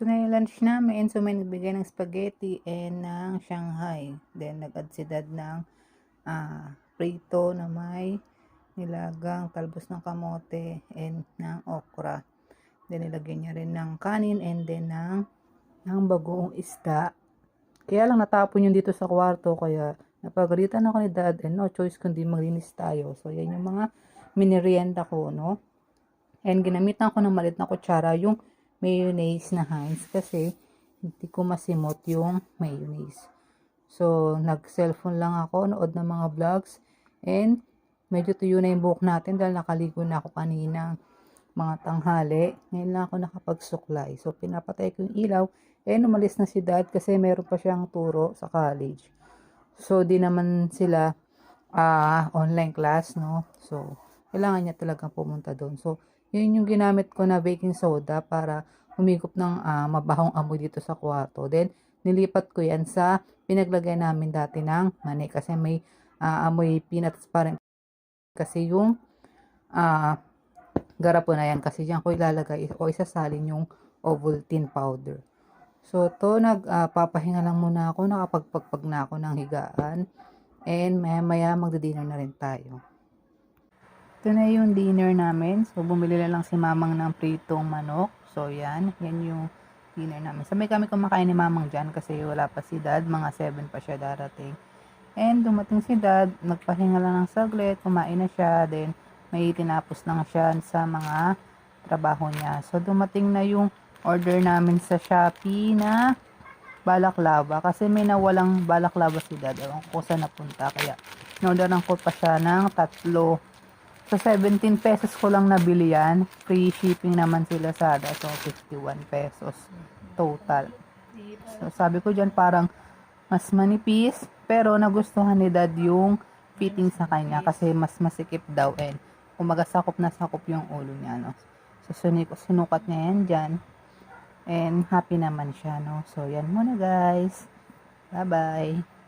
Ito na yung lunch namin. So, may nagbigay ng spaghetti and ng Shanghai. Then, nag-add si Dad ng prito na may nilagang talbos ng kamote and ng okra. Then, nilagyan niya rin ng kanin and then ng bagoong isda. Kaya lang natapon yun dito sa kwarto. Kaya, napagalitan ako ni Dad and no choice kundi maglinis tayo. So, yan yung mga minirienda ko, no? And ginamitan ko ng maliit na kutsara yung mayonnaise na Heinz kasi hindi ko masimot yung mayonnaise. So, nag-cellphone lang ako, nood ng mga vlogs, and medyo tuyo na yung buhok natin dahil nakaligo na ako kanina mga tanghali. Ngayon lang ako nakapagsuklay. So, pinapatay ko yung ilaw, and umalis na si Dad kasi meron pa siyang turo sa college. So, di naman sila online class, no? So, kailangan niya talagang pumunta doon. So, yun yung ginamit ko na baking soda para humigop ng mabahong amoy dito sa kwarto. Then, nilipat ko yan sa pinaglagay namin dati ng mani kasi may amoy peanuts pa rin. Kasi yung garapon na yan kasi dyan ko ilalagay o isasalin yung Ovaltine powder. So, to nagpapahinga lang muna ako, nakapagpagpag na ako ng higaan. And maya-maya magdi-dinner na rin tayo. Ito na yung dinner namin. So, bumili lang si Mamang ng pritong manok. So, yan. Yan yung dinner namin. Sabay kami kumakain ni Mamang dyan kasi wala pa si Dad. Mga 7 pa siya darating. And dumating si Dad. Nagpahinga lang ng saglit. Kumain na siya. Then, may tinapos lang siya sa mga trabaho niya. So, dumating na yung order namin sa Shopee na balaklava. Kasi may nawalang balaklava si Dad. Ewan ko saan napunta. Kaya, in-orderan ko pa siya ng 3. So, 17 pesos ko lang nabili yan. Free shipping naman sila sa Lazada. So, 51 pesos total. So, sabi ko dyan parang mas manipis. Pero nagustuhan ni Dad yung fitting sa kanya kasi mas masikip daw. And kumaga sakop na sakop yung ulo niya, no? So, sinukat niya yan dyan. And happy naman siya, no? So, yan muna guys. Bye-bye.